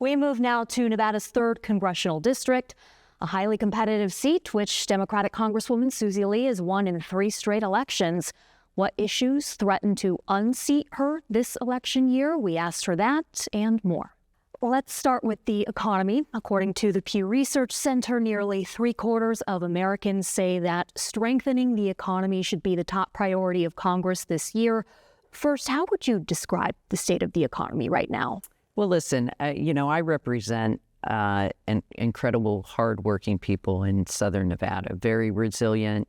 We move now to Nevada's 3rd congressional district, a highly competitive seat which Democratic Congresswoman Susie Lee has won in 3 straight elections. What issues threaten to unseat her this election year? We asked her that and more. Let's start with the economy. According to the Pew Research Center, nearly 3/4 of Americans say that strengthening the economy should be the top priority of Congress this year. First, how would you describe the state of the economy right now? Well, listen, I represent incredible, hardworking people in Southern Nevada, very resilient,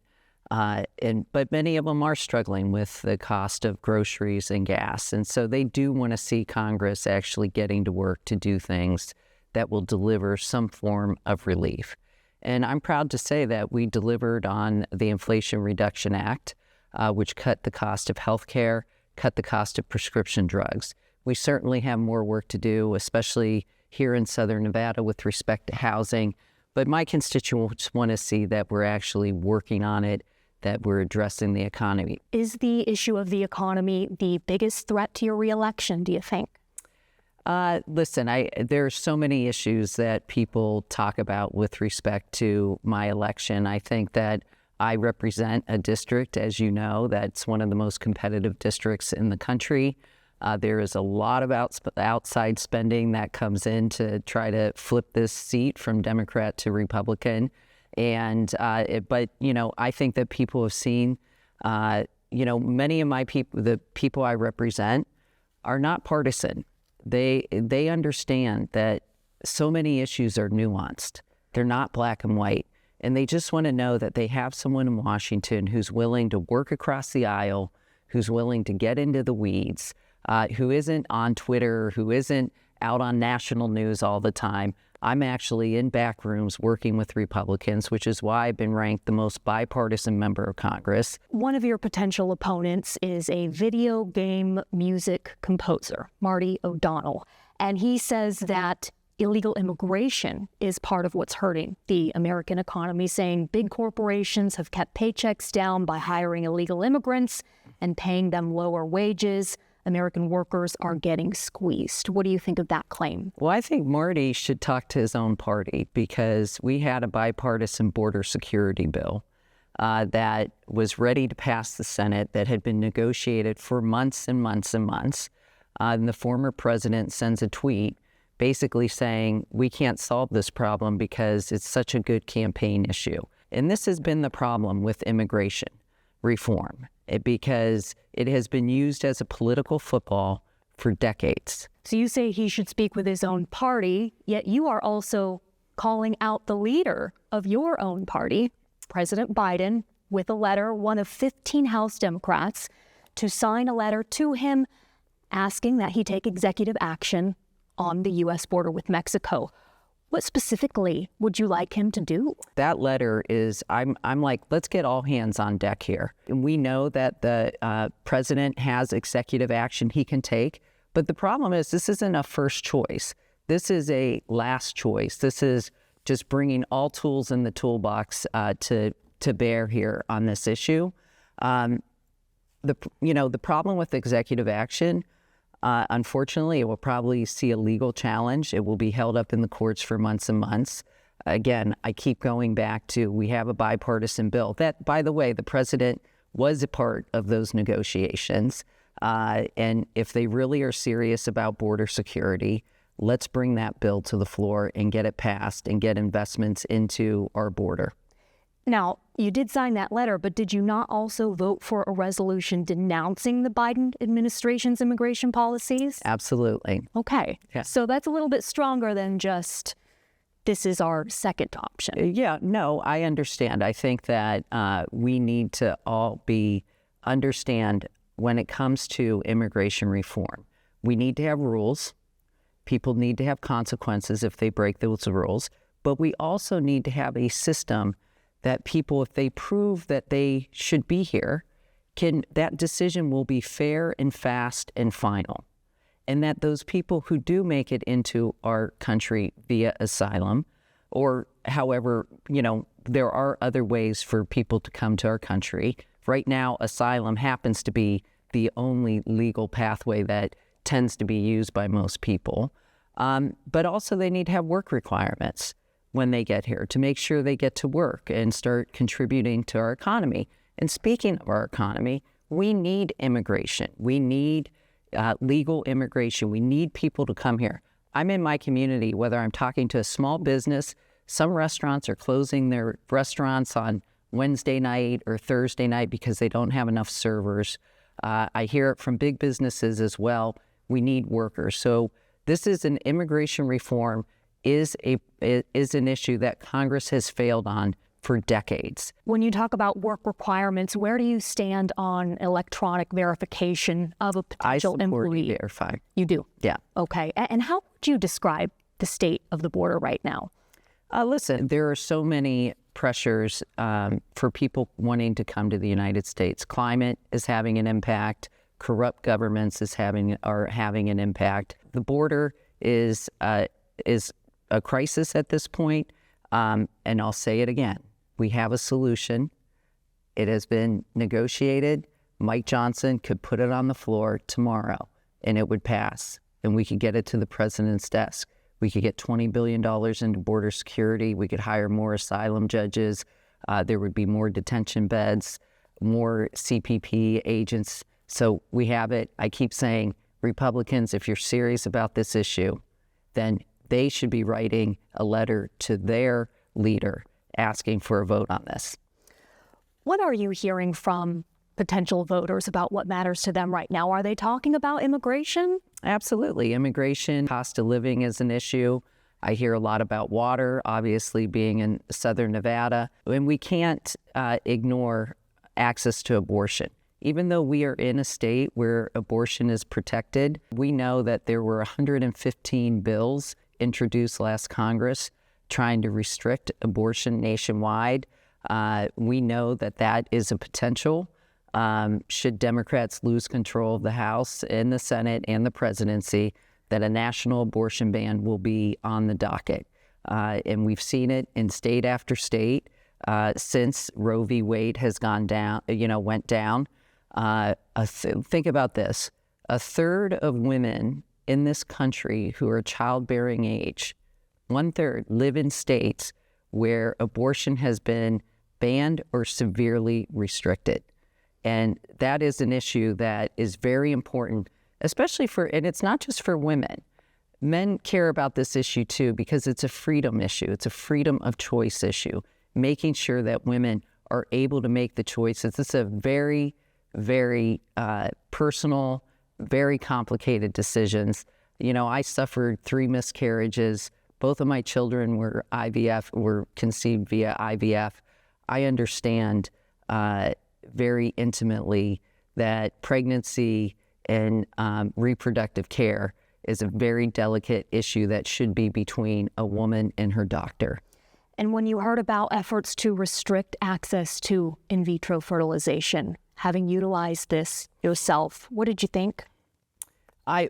but many of them are struggling with the cost of groceries and gas. And so they do want to see Congress actually getting to work to do things that will deliver some form of relief. And I'm proud to say that we delivered on the Inflation Reduction Act, which cut the cost of health care, cut the cost of prescription drugs. We certainly have more work to do, especially here in Southern Nevada with respect to housing. But my constituents want to see that we're actually working on it, that we're addressing the economy. Is the issue of the economy the biggest threat to your reelection, do you think? Listen, there are so many issues that people talk about with respect to my election. I think that I represent a district, as you know, that's one of the most competitive districts in the country. There is a lot of outside spending that comes in to try to flip this seat from Democrat to Republican. And but I think that people have seen, many of my people, the people I represent, are not partisan. They understand that so many issues are nuanced. They're not black and white. And they just want to know that they have someone in Washington who's willing to work across the aisle, who's willing to get into the weeds, who isn't on Twitter, who isn't out on national news all the time. I'm actually in back rooms working with Republicans, which is why I've been ranked the most bipartisan member of Congress. One of your potential opponents is a video game music composer, Marty O'Donnell, and he says that illegal immigration is part of what's hurting the American economy, saying big corporations have kept paychecks down by hiring illegal immigrants and paying them lower wages. American workers are getting squeezed. What do you think of that claim? Well, I think Marty should talk to his own party, because we had a bipartisan border security bill that was ready to pass the Senate, that had been negotiated for months and months and months. And the former president sends a tweet basically saying, we can't solve this problem because it's such a good campaign issue. And this has been the problem with immigration reform, because it has been used as a political football for decades. So you say he should speak with his own party, yet you are also calling out the leader of your own party, President Biden, with a letter, one of 15 House Democrats, to sign a letter to him asking that he take executive action on the U.S. border with Mexico. What specifically would you like him to do? That letter is, I'm like, let's get all hands on deck here. And we know that the president has executive action he can take, but the problem is this isn't a first choice. This is a last choice. This is just bringing all tools in the toolbox to bear here on this issue. The problem with executive action, unfortunately, it will probably see a legal challenge. It will be held up in the courts for months and months. Again, I keep going back to, we have a bipartisan bill. That, by the way, the president was a part of those negotiations. And if they really are serious about border security, let's bring that bill to the floor and get it passed and get investments into our border. Now, you did sign that letter, but did you not also vote for a resolution denouncing the Biden administration's immigration policies? Absolutely. Okay. Yeah. So that's a little bit stronger than just, this is our second option. Yeah, no, I understand. I think that we need to all understand when it comes to immigration reform, we need to have rules. People need to have consequences if they break those rules. But we also need to have a system that people, if they prove that they should be here, that decision will be fair and fast and final. And that those people who do make it into our country via asylum, or however, there are other ways for people to come to our country. Right now, asylum happens to be the only legal pathway that tends to be used by most people. But also they need to have work requirements when they get here to make sure they get to work and start contributing to our economy. And speaking of our economy, we need immigration. We need legal immigration. We need people to come here. I'm in my community, whether I'm talking to a small business, some restaurants are closing their restaurants on Wednesday night or Thursday night because they don't have enough servers. I hear it from big businesses as well. We need workers. So this is an immigration reform is an issue that Congress has failed on for decades. When you talk about work requirements, where do you stand on electronic verification of a potential employee? I support Verify. You do? Yeah. Okay. And how would you describe the state of the border right now? Listen, there are so many pressures for people wanting to come to the United States. Climate is having an impact. Corrupt governments are having an impact. The border is a crisis at this point. And I'll say it again. We have a solution. It has been negotiated. Mike Johnson could put it on the floor tomorrow and it would pass and we could get it to the president's desk. We could get $20 billion into border security. We could hire more asylum judges. There would be more detention beds, more CPP agents. So we have it. I keep saying, Republicans, if you're serious about this issue, then they should be writing a letter to their leader asking for a vote on this. What are you hearing from potential voters about what matters to them right now? Are they talking about immigration? Absolutely. Immigration, cost of living is an issue. I hear a lot about water, obviously being in southern Nevada. And we can't ignore access to abortion. Even though we are in a state where abortion is protected, we know that there were 115 bills introduced last Congress trying to restrict abortion nationwide. We know that that is a potential. Should Democrats lose control of the House and the Senate and the presidency, that a national abortion ban will be on the docket. And we've seen it in state after state since Roe v. Wade has went down. Think about this. A third of women in this country who are childbearing age, 1/3 live in states where abortion has been banned or severely restricted. And that is an issue that is very important, especially and it's not just for women. Men care about this issue too, because it's a freedom issue. It's a freedom of choice issue, making sure that women are able to make the choices. It's a very, very personal, very complicated decisions. You know, I suffered 3 miscarriages. Both of my children were conceived via IVF. I understand very intimately that pregnancy and reproductive care is a very delicate issue that should be between a woman and her doctor. And when you heard about efforts to restrict access to in vitro fertilization, having utilized this yourself, what did you think? I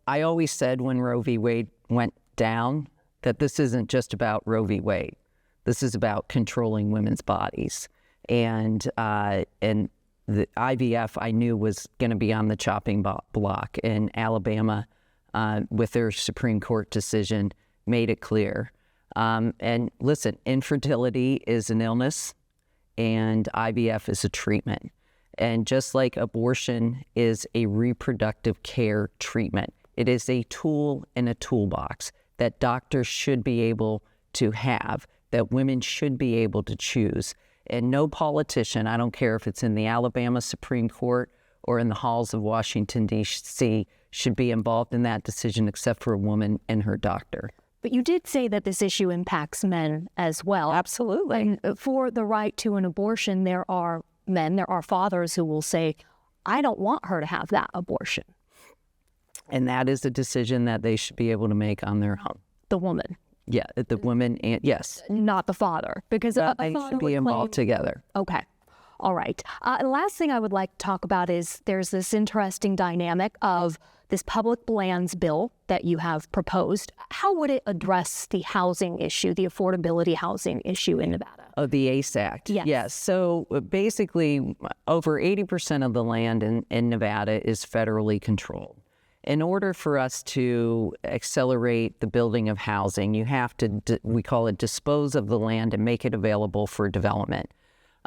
always said when Roe v. Wade went down that this isn't just about Roe v. Wade. This is about controlling women's bodies. And the IVF I knew was going to be on the chopping block. And Alabama, with their Supreme Court decision, made it clear. And listen, infertility is an illness and IVF is a treatment. And just like abortion is a reproductive care treatment, it is a tool in a toolbox that doctors should be able to have, that women should be able to choose. And no politician, I don't care if it's in the Alabama Supreme Court or in the halls of Washington, D.C., should be involved in that decision except for a woman and her doctor. But you did say that this issue impacts men as well. Absolutely. And for the right to an abortion, there are fathers who will say, I don't want her to have that abortion. And that is a decision that they should be able to make on their own. The woman. Yeah, the woman, and yes. Not the father, because a they father should be involved together. Okay. All right. Last thing I would like to talk about is there's this interesting dynamic of this public lands bill that you have proposed. How would it address the housing issue, the affordability housing issue in Nevada? Of the ACE Act. Yes. Yes. So basically, over 80% of the land in Nevada is federally controlled. In order for us to accelerate the building of housing, you have to, we call it dispose of the land and make it available for development.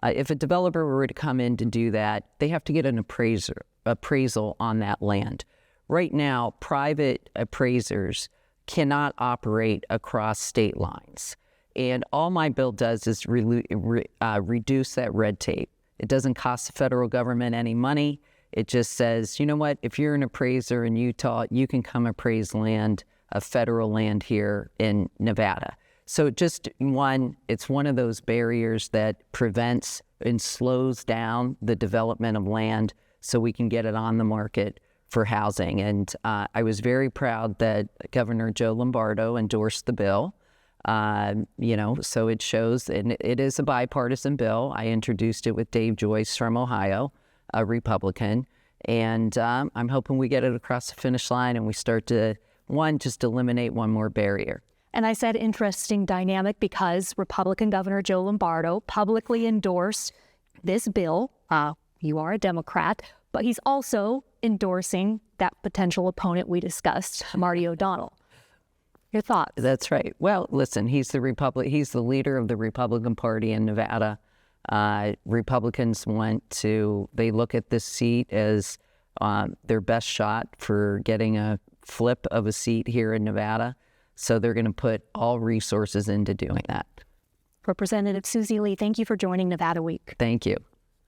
If a developer were to come in to do that, they have to get an appraisal on that land. Right now, private appraisers cannot operate across state lines. And all my bill does is reduce that red tape. It doesn't cost the federal government any money. It just says, you know what, if you're an appraiser in Utah, you can come appraise land, federal land here in Nevada. So just it's one of those barriers that prevents and slows down the development of land so we can get it on the market for housing. And I was very proud that Governor Joe Lombardo endorsed the bill. So it shows, and it is a bipartisan bill. I introduced it with Dave Joyce from Ohio, a Republican, and I'm hoping we get it across the finish line and we start to, just eliminate one more barrier. And I said interesting dynamic because Republican Governor Joe Lombardo publicly endorsed this bill. You are a Democrat, but he's also endorsing that potential opponent we discussed, Marty O'Donnell. Your thoughts? That's right. Well, listen, he's the leader of the Republican Party in Nevada. Republicans they look at this seat as their best shot for getting a flip of a seat here in Nevada. So they're going to put all resources into doing that. Representative Susie Lee, thank you for joining Nevada Week. Thank you.